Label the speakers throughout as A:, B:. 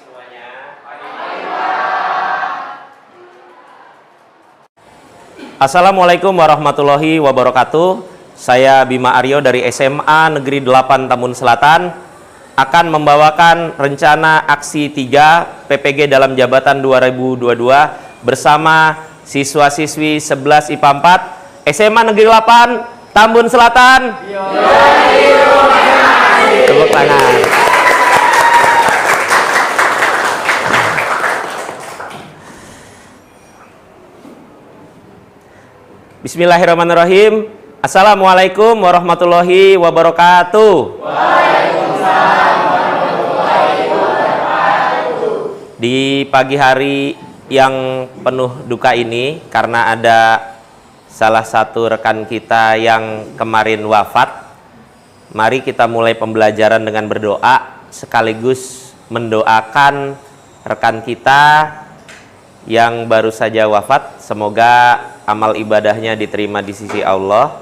A: semuanya. Assalamualaikum warahmatullahi wabarakatuh. Saya Bima Aryo dari SMA Negeri 8 Tambun Selatan akan membawakan rencana aksi 3 PPG dalam jabatan 2022 bersama siswa-siswi 11 IPA 4 SMA Negeri 8 Tambun Selatan. Tepuk tangan. Bismillahirrahmanirrahim. Assalamualaikum warahmatullahi wabarakatuh. Waalaikumsalam warahmatullahi wabarakatuh. Di pagi hari yang penuh duka ini karena ada salah satu rekan kita yang kemarin wafat, mari kita mulai pembelajaran dengan berdoa sekaligus mendoakan rekan kita yang baru saja wafat. Semoga amal ibadahnya diterima di sisi Allah.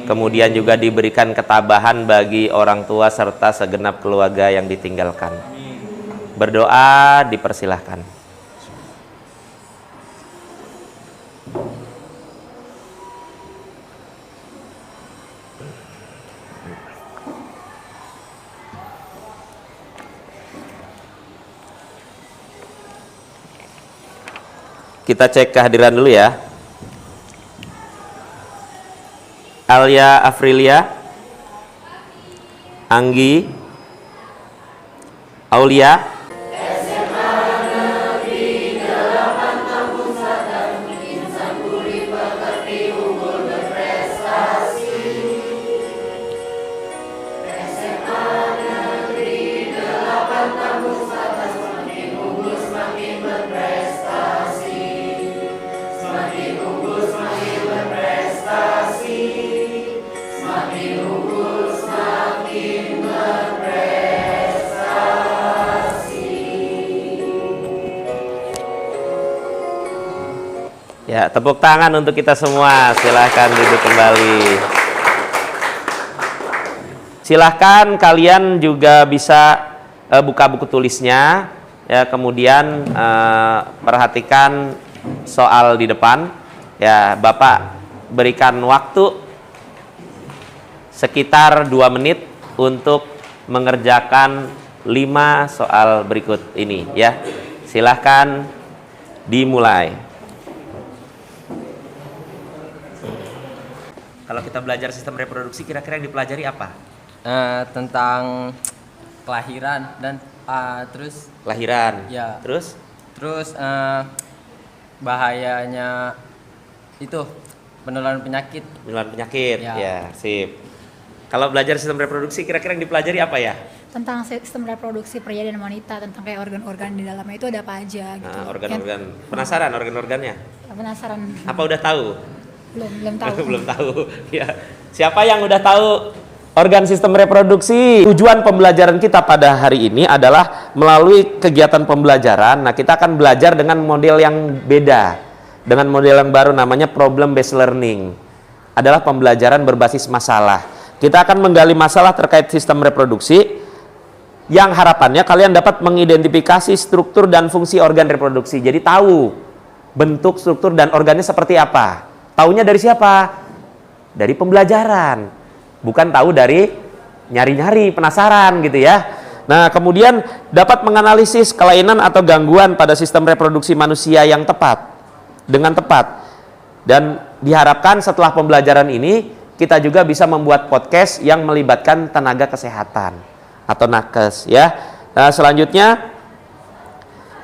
A: Kemudian juga diberikan ketabahan bagi orang tua serta segenap keluarga yang ditinggalkan. Berdoa dipersilahkan. Kita cek kehadiran dulu ya. Alia Afrilia, Anggi, Aulia, SMA Negeri 8 Tambun Selatan, insan budi pekerti unggul berprestasi. SMA Negeri 8 Tambun Selatan, semakin unggul semakin berprestasi, semakin unggul semakin berprestasi. Semakin unggul, semakin berprestasi. Ya, tepuk tangan untuk kita semua. Silahkan duduk kembali. Silahkan kalian juga bisa buka buku tulisnya. Ya, kemudian perhatikan soal di depan. Ya, Bapak berikan waktu sekitar 2 menit untuk mengerjakan 5 soal berikut ini ya. Silahkan dimulai. Kalau kita belajar sistem reproduksi, kira-kira yang dipelajari apa?
B: Tentang kelahiran dan terus
A: Kelahiran.
B: Ya.
A: Terus
B: bahayanya itu penularan penyakit.
A: penularan penyakit.
B: Ya.
A: Ya, sip. Kalau belajar sistem reproduksi, kira-kira yang dipelajari apa ya?
C: Tentang sistem reproduksi pria dan wanita, tentang kayak organ-organ di dalamnya itu ada apa aja gitu.
A: Nah, organ-organ. Penasaran organ-organnya?
C: Penasaran?
A: Apa udah tahu?
C: Belum tahu.
A: Belum tahu. Ya. Siapa yang udah tahu organ sistem reproduksi? Tujuan pembelajaran kita pada hari ini adalah melalui kegiatan pembelajaran. Nah, kita akan belajar dengan model yang beda, dengan model yang baru, namanya problem based learning. Adalah pembelajaran berbasis masalah. Kita akan menggali masalah terkait sistem reproduksi yang harapannya kalian dapat mengidentifikasi struktur dan fungsi organ reproduksi. Jadi tahu bentuk, struktur, dan organnya seperti apa. Taunya dari siapa? Dari pembelajaran. Bukan tahu dari nyari-nyari, penasaran gitu ya. Nah, kemudian dapat menganalisis kelainan atau gangguan pada sistem reproduksi manusia yang tepat, dengan tepat. Dan diharapkan setelah pembelajaran ini kita juga bisa membuat podcast yang melibatkan tenaga kesehatan atau nakes ya. Nah, selanjutnya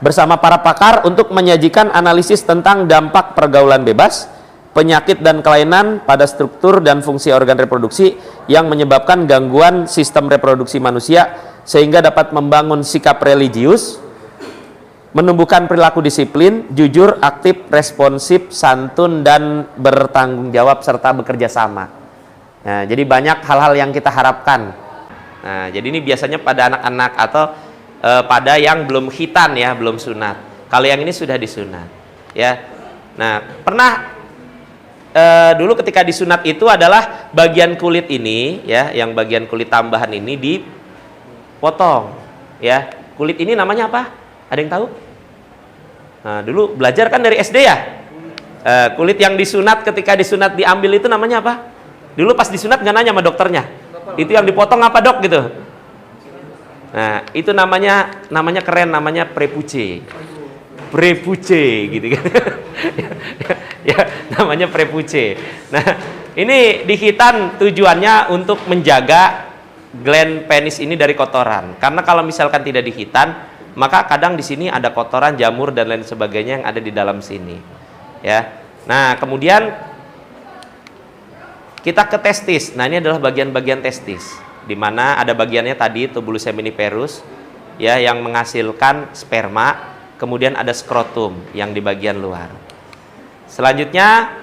A: bersama para pakar untuk menyajikan analisis tentang dampak pergaulan bebas, penyakit dan kelainan pada struktur dan fungsi organ reproduksi yang menyebabkan gangguan sistem reproduksi manusia sehingga dapat membangun sikap religius, menumbuhkan perilaku disiplin, jujur, aktif, responsif, santun, dan bertanggung jawab serta bekerja sama. Nah, jadi banyak hal-hal yang kita harapkan. Nah, jadi ini biasanya pada anak-anak atau pada yang belum khitan ya, belum sunat. Kalau yang ini sudah disunat, ya. Nah, pernah dulu ketika disunat itu adalah bagian kulit ini, ya, yang bagian kulit tambahan ini dipotong, ya. Kulit ini namanya apa? Ada yang tahu? Nah, dulu belajar kan dari SD ya. Kulit yang disunat, ketika disunat diambil itu namanya apa? Dulu pas disunat nggak nanya sama dokternya. Itu yang dipotong apa dok gitu. Nah, itu namanya keren, namanya prepuce. Prepuce gitu kan. Ya, namanya prepuce. Nah, ini dihitan tujuannya untuk menjaga gland penis ini dari kotoran. Karena kalau misalkan tidak dihitan, maka kadang di sini ada kotoran, jamur dan lain sebagainya yang ada di dalam sini. Ya. Nah, kemudian kita ke testis. Nah, ini adalah bagian-bagian testis, di mana ada bagiannya tadi tubulus seminiferus ya yang menghasilkan sperma, kemudian ada skrotum yang di bagian luar. Selanjutnya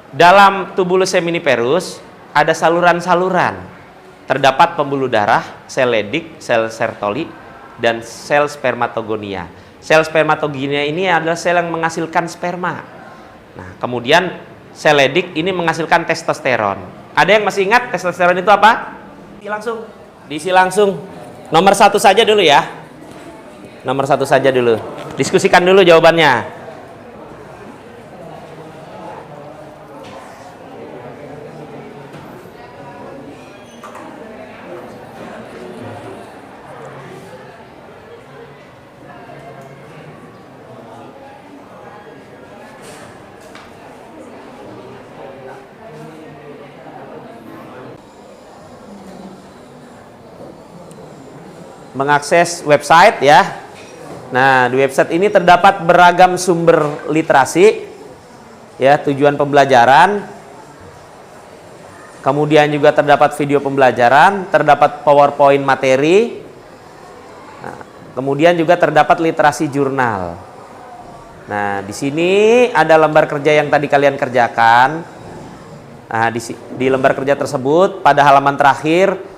A: dalam tubulus seminiferus ada saluran-saluran. Terdapat pembuluh darah, sel Leydig, sel Sertoli, dan sel spermatogonia. Sel spermatogonia ini adalah sel yang menghasilkan sperma. Nah, kemudian sel Leydig ini menghasilkan testosteron. Ada yang masih ingat testosteron itu apa? Diisi langsung. Nomor 1 saja dulu ya. Nomor 1 saja dulu. Diskusikan dulu jawabannya. Mengakses website ya. Nah, di website ini terdapat beragam sumber literasi ya, tujuan pembelajaran. Kemudian juga terdapat video pembelajaran, terdapat PowerPoint materi. Nah, kemudian juga terdapat literasi jurnal. Nah, di sini ada lembar kerja yang tadi kalian kerjakan. Nah, di lembar kerja tersebut pada halaman terakhir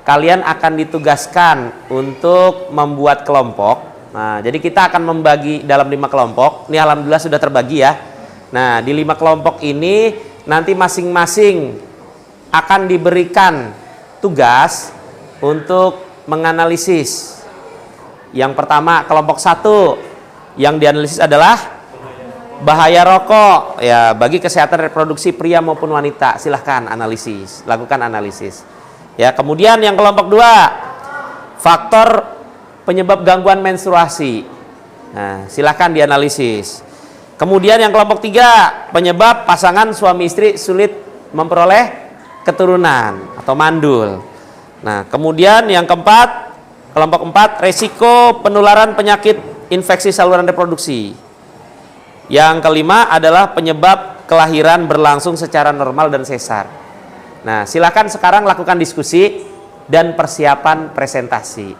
A: kalian akan ditugaskan untuk membuat kelompok. Nah, jadi kita akan membagi dalam 5 kelompok. Ini alhamdulillah sudah terbagi ya. Nah, di 5 kelompok ini nanti masing-masing akan diberikan tugas untuk menganalisis. Yang pertama, kelompok 1 yang dianalisis adalah bahaya rokok ya bagi kesehatan reproduksi pria maupun wanita. Silahkan analisis, lakukan analisis. Ya, kemudian yang kelompok 2, faktor penyebab gangguan menstruasi. Nah, silahkan dianalisis. Kemudian yang kelompok 3, penyebab pasangan suami istri sulit memperoleh keturunan atau mandul. Nah, kemudian yang keempat, kelompok 4, resiko penularan penyakit infeksi saluran reproduksi. Yang kelima adalah penyebab kelahiran berlangsung secara normal dan sesar. Nah, silakan sekarang lakukan diskusi dan persiapan presentasi.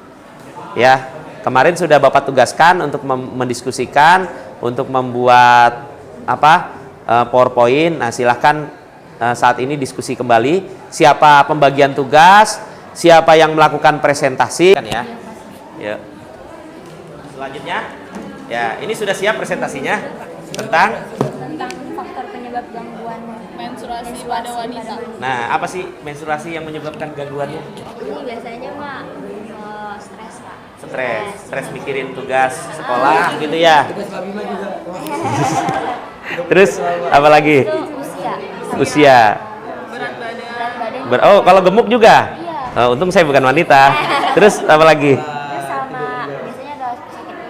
A: Ya, kemarin sudah Bapak tugaskan untuk mendiskusikan, untuk membuat PowerPoint. Nah, silahkan saat ini diskusi kembali. Siapa pembagian tugas, siapa yang melakukan presentasi, kan ya? Ya. Selanjutnya, ya ini sudah siap presentasinya tentang
D: faktor penyebab gangguan menstruasi pada wanita.
A: Nah, apa sih menstruasi yang menyebabkan gangguannya?
D: Ini biasanya mah stres, Pak.
A: Stres mikirin tugas sekolah gitu ya. Terus apa lagi?
D: Itu
A: Usia.
D: berat badan.
A: Oh, kalau gemuk juga?
D: Iya.
A: Oh, untung saya bukan wanita. Terus apa lagi?
D: Terus sama biasanya ada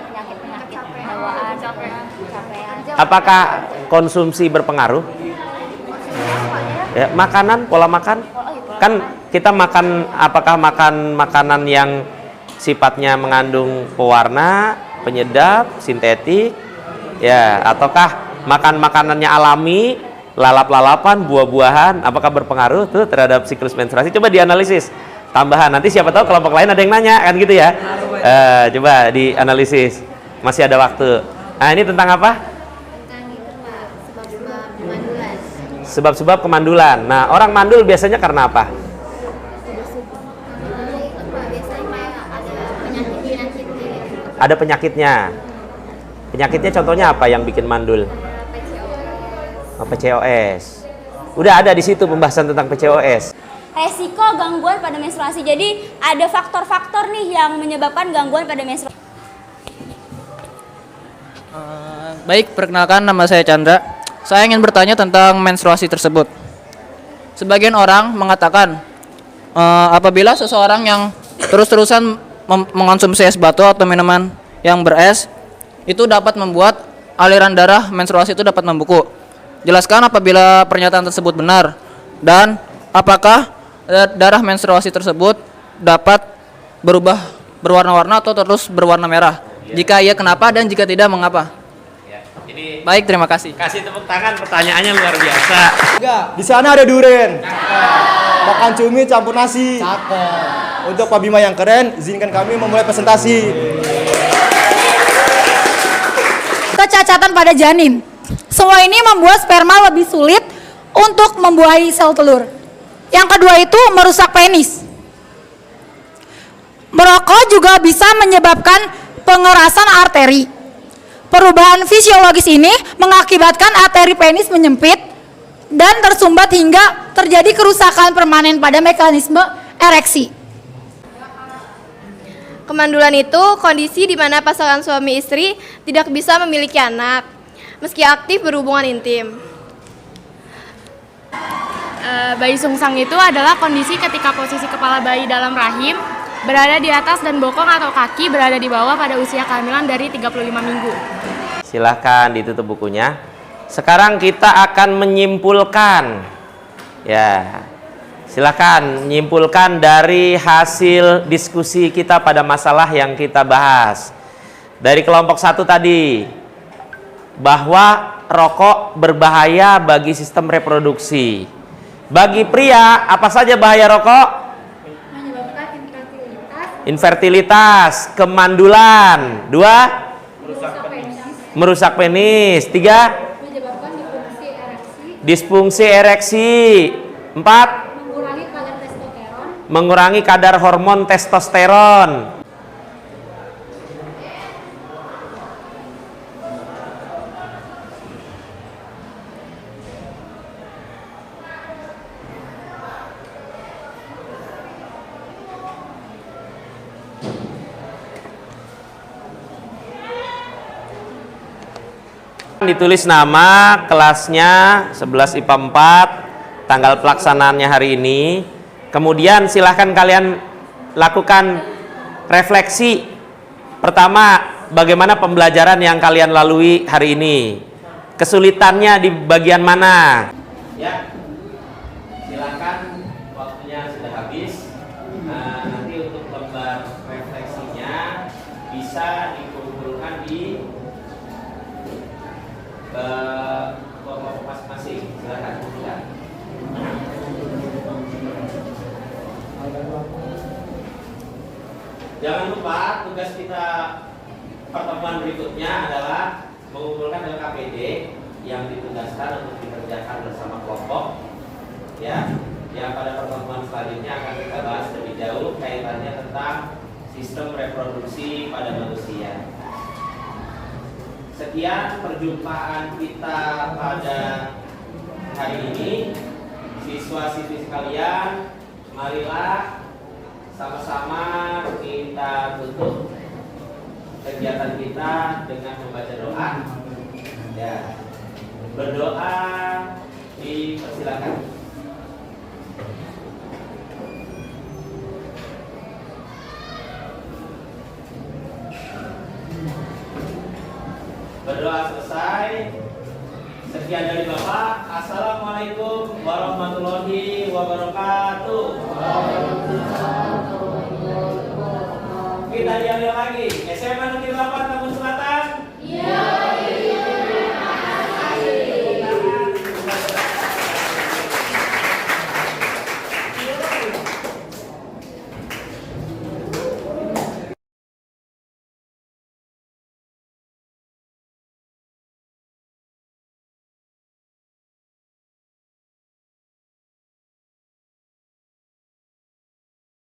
D: penyakit bawaan, capean.
A: Apakah konsumsi berpengaruh? Ya, makanan, pola makan? Kan kita makan, apakah makan makanan yang sifatnya mengandung pewarna, penyedap, sintetik, ya, ataukah makan makanannya alami, lalap-lalapan, buah-buahan, apakah berpengaruh tuh terhadap siklus menstruasi? Coba dianalisis. Tambahan, nanti siapa tahu kelompok lain ada yang nanya, kan gitu ya. Coba dianalisis. Masih ada waktu. Nah, ini tentang apa? Sebab-sebab kemandulan. Nah, orang mandul biasanya karena apa? Ada penyakitnya. Penyakitnya contohnya apa yang bikin mandul? PCOS. Udah ada di situ pembahasan tentang PCOS.
E: Resiko gangguan pada menstruasi. Jadi ada faktor-faktor nih yang menyebabkan gangguan pada menstruasi.
F: Baik, perkenalkan nama saya Chandra. Saya ingin bertanya tentang menstruasi tersebut. Sebagian orang mengatakan apabila seseorang yang terus-terusan mengonsumsi es batu atau minuman yang beres, itu dapat membuat aliran darah menstruasi itu dapat membeku. Jelaskan apabila pernyataan tersebut benar, dan apakah darah menstruasi tersebut dapat berubah berwarna-warna atau terus berwarna merah? Jika iya, kenapa, dan jika tidak, mengapa?
A: Jadi
F: Baik, terima kasih.
A: kasih tepuk tangan, pertanyaannya luar biasa.
G: Enggak, di sana ada duren. Makan cumi campur nasi. Untuk Pak Bima yang keren, izinkan kami memulai presentasi.
C: Kecacatan pada janin. Semua ini membuat sperma lebih sulit untuk membuahi sel telur. Yang kedua itu merusak penis. Merokok juga bisa menyebabkan pengerasan arteri. Perubahan fisiologis ini mengakibatkan arteri penis menyempit dan tersumbat hingga terjadi kerusakan permanen pada mekanisme ereksi.
D: Kemandulan itu kondisi di mana pasangan suami istri tidak bisa memiliki anak meski aktif berhubungan intim.
H: Bayi sungsang itu adalah kondisi ketika posisi kepala bayi dalam rahim berada di atas dan bokong atau kaki berada di bawah pada usia kehamilan dari 35 minggu.
A: Silahkan ditutup bukunya. Sekarang kita akan menyimpulkan. Ya, silahkan menyimpulkan dari hasil diskusi kita pada masalah yang kita bahas. Dari kelompok 1 tadi, bahwa rokok berbahaya bagi sistem reproduksi. Bagi pria, apa saja bahaya rokok?
C: Menyebabkan
A: Infertilitas, kemandulan. 2, merusak penis. 3,
C: menyebabkan
A: disfungsi ereksi. 4, mengurangi kadar hormon testosteron. Ditulis nama, kelasnya 11 IPA 4, tanggal pelaksanaannya hari ini. Kemudian silahkan kalian lakukan refleksi. Pertama, bagaimana pembelajaran yang kalian lalui hari ini? Kesulitannya di bagian mana? Ya, silakan, waktunya sudah habis. Nanti untuk lembar refleksinya bisa dikumpulkan di kelompok masing-masing. Silakan. Jangan lupa tugas kita pertemuan berikutnya adalah mengumpulkan LKPD yang ditugaskan untuk dikerjakan bersama kelompok. Ya, yang pada pertemuan selanjutnya akan kita bahas lebih jauh kaitannya tentang sistem reproduksi pada manusia. Sekian perjumpaan kita pada hari ini. Siswa-siswi sekalian, marilah sama-sama kita tutup kegiatan kita dengan membaca doa. Ya, berdoa dipersilakan. Berdoa selesai. Sekian dari Bapak. Assalamualaikum warahmatullahi wabarakatuh. Kita diambil lagi. SMA Negeri 8